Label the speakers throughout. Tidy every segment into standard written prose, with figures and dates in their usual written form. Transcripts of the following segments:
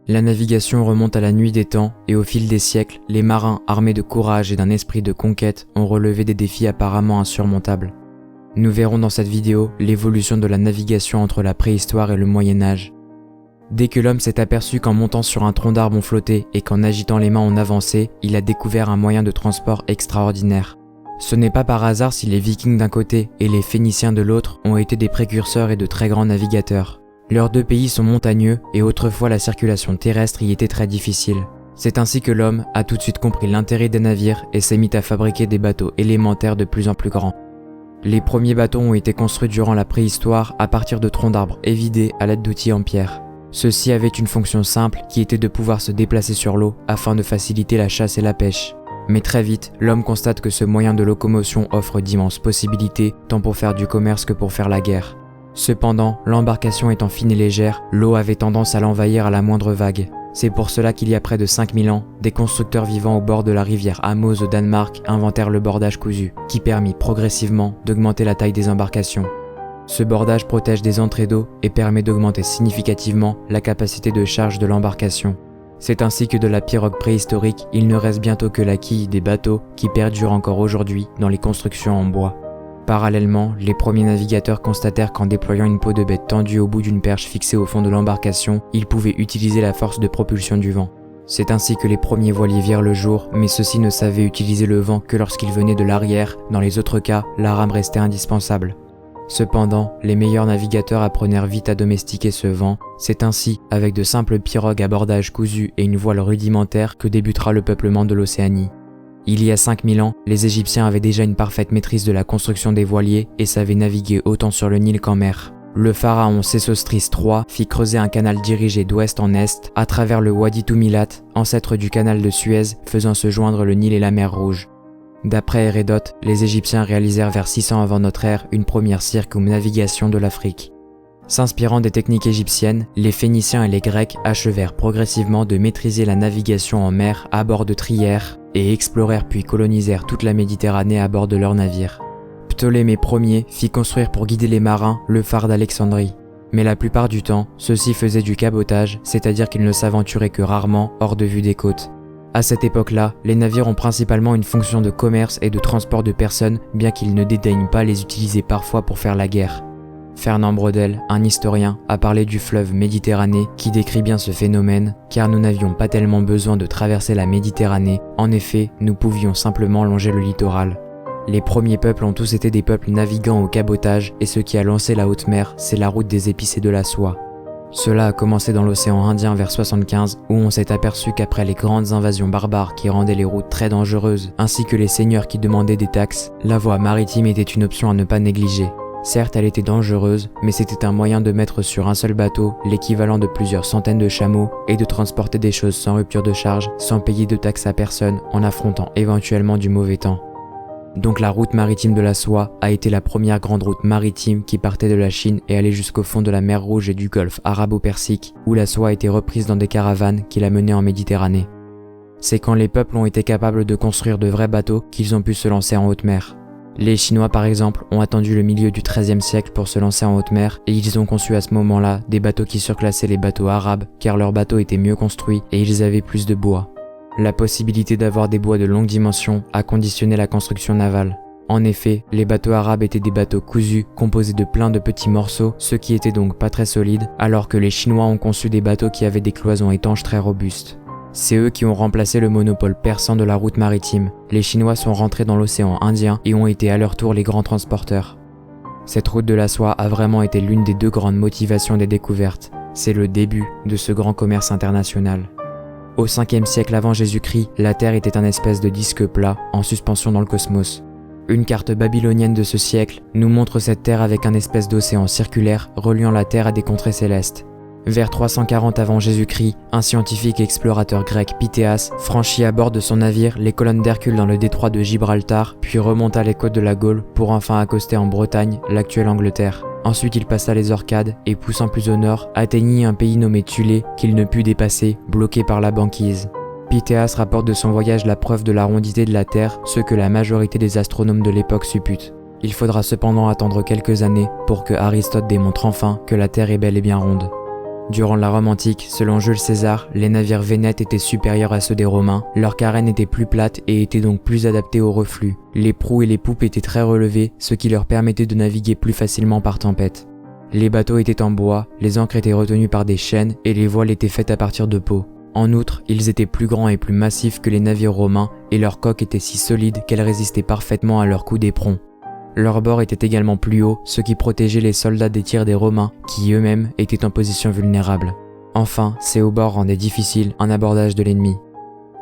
Speaker 1: La navigation remonte à la nuit des temps et au fil des siècles, les marins armés de courage et d'un esprit de conquête ont relevé des défis apparemment insurmontables. Nous verrons dans cette vidéo l'évolution de la navigation entre la préhistoire et le Moyen-Âge. Dès que l'homme s'est aperçu qu'en montant sur un tronc d'arbre on flottait et qu'en agitant les mains on avançait, il a découvert un moyen de transport extraordinaire. Ce n'est pas par hasard si les Vikings d'un côté et les Phéniciens de l'autre ont été des précurseurs et de très grands navigateurs. Leurs deux pays sont montagneux et autrefois la circulation terrestre y était très difficile. C'est ainsi que l'homme a tout de suite compris l'intérêt des navires et s'est mis à fabriquer des bateaux élémentaires de plus en plus grands. Les premiers bateaux ont été construits durant la préhistoire à partir de troncs d'arbres évidés à l'aide d'outils en pierre. Ceux-ci avaient une fonction simple qui était de pouvoir se déplacer sur l'eau afin de faciliter la chasse et la pêche. Mais très vite, l'homme constate que ce moyen de locomotion offre d'immenses possibilités tant pour faire du commerce que pour faire la guerre. Cependant, l'embarcation étant fine et légère, l'eau avait tendance à l'envahir à la moindre vague. C'est pour cela qu'il y a près de 5000 ans, des constructeurs vivant au bord de la rivière Amos au Danemark inventèrent le bordage cousu, qui permit progressivement d'augmenter la taille des embarcations. Ce bordage protège des entrées d'eau et permet d'augmenter significativement la capacité de charge de l'embarcation. C'est ainsi que de la pirogue préhistorique, il ne reste bientôt que la quille des bateaux qui perdurent encore aujourd'hui dans les constructions en bois. Parallèlement, les premiers navigateurs constatèrent qu'en déployant une peau de bête tendue au bout d'une perche fixée au fond de l'embarcation, ils pouvaient utiliser la force de propulsion du vent. C'est ainsi que les premiers voiliers virent le jour, mais ceux-ci ne savaient utiliser le vent que lorsqu'ils venaient de l'arrière, dans les autres cas, la rame restait indispensable. Cependant, les meilleurs navigateurs apprenèrent vite à domestiquer ce vent. C'est ainsi, avec de simples pirogues à bordage cousu et une voile rudimentaire, que débutera le peuplement de l'Océanie. Il y a 5000 ans, les Égyptiens avaient déjà une parfaite maîtrise de la construction des voiliers et savaient naviguer autant sur le Nil qu'en mer. Le pharaon Sésostris III fit creuser un canal dirigé d'ouest en est à travers le Wadi Toumilat, ancêtre du canal de Suez, faisant se joindre le Nil et la mer Rouge. D'après Hérodote, les Égyptiens réalisèrent vers 600 avant notre ère une première circumnavigation de l'Afrique. S'inspirant des techniques égyptiennes, les Phéniciens et les Grecs achevèrent progressivement de maîtriser la navigation en mer à bord de trières et explorèrent puis colonisèrent toute la Méditerranée à bord de leurs navires. Ptolémée Ier fit construire pour guider les marins le phare d'Alexandrie. Mais la plupart du temps, ceux-ci faisaient du cabotage, c'est-à-dire qu'ils ne s'aventuraient que rarement hors de vue des côtes. À cette époque-là, les navires ont principalement une fonction de commerce et de transport de personnes, bien qu'ils ne dédaignent pas les utiliser parfois pour faire la guerre. Fernand Braudel, un historien, a parlé du fleuve Méditerranée qui décrit bien ce phénomène, car nous n'avions pas tellement besoin de traverser la Méditerranée, en effet, nous pouvions simplement longer le littoral. Les premiers peuples ont tous été des peuples navigants au cabotage, et ce qui a lancé la haute mer, c'est la route des épices et de la soie. Cela a commencé dans l'océan Indien vers 75, où on s'est aperçu qu'après les grandes invasions barbares qui rendaient les routes très dangereuses, ainsi que les seigneurs qui demandaient des taxes, la voie maritime était une option à ne pas négliger. Certes, elle était dangereuse, mais c'était un moyen de mettre sur un seul bateau l'équivalent de plusieurs centaines de chameaux et de transporter des choses sans rupture de charge, sans payer de taxes à personne, en affrontant éventuellement du mauvais temps. Donc la route maritime de la soie a été la première grande route maritime qui partait de la Chine et allait jusqu'au fond de la mer Rouge et du golfe arabo-persique, où la soie a été reprise dans des caravanes qui la menaient en Méditerranée. C'est quand les peuples ont été capables de construire de vrais bateaux qu'ils ont pu se lancer en haute mer. Les Chinois par exemple ont attendu le milieu du XIIIe siècle pour se lancer en haute mer et ils ont conçu à ce moment-là des bateaux qui surclassaient les bateaux arabes car leurs bateaux étaient mieux construits et ils avaient plus de bois. La possibilité d'avoir des bois de longue dimension a conditionné la construction navale. En effet, les bateaux arabes étaient des bateaux cousus composés de plein de petits morceaux, ce qui était donc pas très solide, alors que les Chinois ont conçu des bateaux qui avaient des cloisons étanches très robustes. C'est eux qui ont remplacé le monopole persan de la route maritime. Les Chinois sont rentrés dans l'océan Indien et ont été à leur tour les grands transporteurs. Cette route de la soie a vraiment été l'une des deux grandes motivations des découvertes. C'est le début de ce grand commerce international. Au 5e siècle avant Jésus-Christ, la Terre était un espèce de disque plat en suspension dans le cosmos. Une carte babylonienne de ce siècle nous montre cette Terre avec un espèce d'océan circulaire reliant la Terre à des contrées célestes. Vers 340 avant Jésus-Christ, un scientifique et explorateur grec, Pythéas, franchit à bord de son navire les colonnes d'Hercule dans le détroit de Gibraltar, puis remonta les côtes de la Gaule pour enfin accoster en Bretagne, l'actuelle Angleterre. Ensuite il passa les Orcades et poussant plus au nord, atteignit un pays nommé Thulé qu'il ne put dépasser, bloqué par la banquise. Pythéas rapporte de son voyage la preuve de la rondité de la Terre, ce que la majorité des astronomes de l'époque supputent. Il faudra cependant attendre quelques années pour que Aristote démontre enfin que la Terre est bel et bien ronde. Durant la Rome antique, selon Jules César, les navires vénètes étaient supérieurs à ceux des Romains, leurs carènes étaient plus plates et étaient donc plus adaptées au reflux. Les proues et les poupes étaient très relevées, ce qui leur permettait de naviguer plus facilement par tempête. Les bateaux étaient en bois, les ancres étaient retenues par des chaînes et les voiles étaient faites à partir de peau. En outre, ils étaient plus grands et plus massifs que les navires romains et leurs coques étaient si solides qu'elles résistaient parfaitement à leurs coups d'éperon. Leurs bords étaient également plus hauts, ce qui protégeait les soldats des tirs des Romains, qui eux-mêmes étaient en position vulnérable. Enfin, ces hauts bords rendaient difficile un abordage de l'ennemi.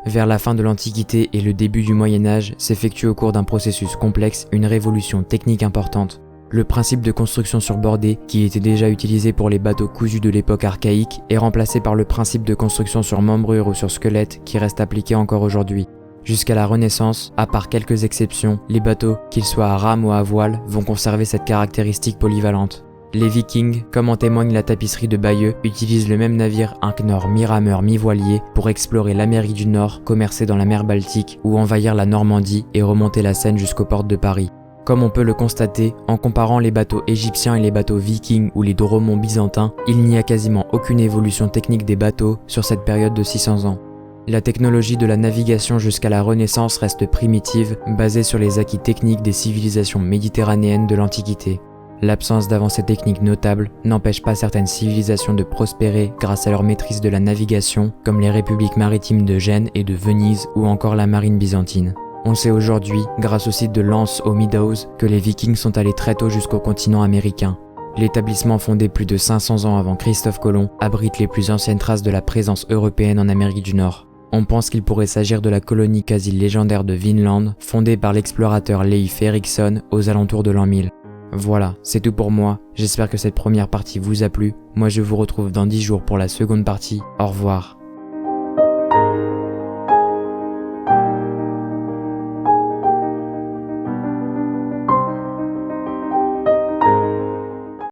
Speaker 1: Vers la fin de l'Antiquité et le début du Moyen-Âge, s'effectue au cours d'un processus complexe une révolution technique importante. Le principe de construction sur bordée, qui était déjà utilisé pour les bateaux cousus de l'époque archaïque, est remplacé par le principe de construction sur membrure ou sur squelette qui reste appliqué encore aujourd'hui. Jusqu'à la Renaissance, à part quelques exceptions, les bateaux, qu'ils soient à rame ou à voile, vont conserver cette caractéristique polyvalente. Les Vikings, comme en témoigne la tapisserie de Bayeux, utilisent le même navire Ankh-Nord mi-rameur mi-voilier pour explorer l'Amérique du Nord, commercer dans la mer Baltique ou envahir la Normandie et remonter la Seine jusqu'aux portes de Paris. Comme on peut le constater, en comparant les bateaux égyptiens et les bateaux vikings ou les dromons byzantins, il n'y a quasiment aucune évolution technique des bateaux sur cette période de 600 ans. La technologie de la navigation jusqu'à la Renaissance reste primitive, basée sur les acquis techniques des civilisations méditerranéennes de l'Antiquité. L'absence d'avancées techniques notables n'empêche pas certaines civilisations de prospérer grâce à leur maîtrise de la navigation, comme les républiques maritimes de Gênes et de Venise ou encore la marine byzantine. On sait aujourd'hui, grâce au site de Lance aux Meadows, que les Vikings sont allés très tôt jusqu'au continent américain. L'établissement fondé plus de 500 ans avant Christophe Colomb abrite les plus anciennes traces de la présence européenne en Amérique du Nord. On pense qu'il pourrait s'agir de la colonie quasi légendaire de Vinland, fondée par l'explorateur Leif Erikson aux alentours de l'an 1000. Voilà, c'est tout pour moi, j'espère que cette première partie vous a plu. Moi je vous retrouve dans 10 jours pour la seconde partie, au revoir.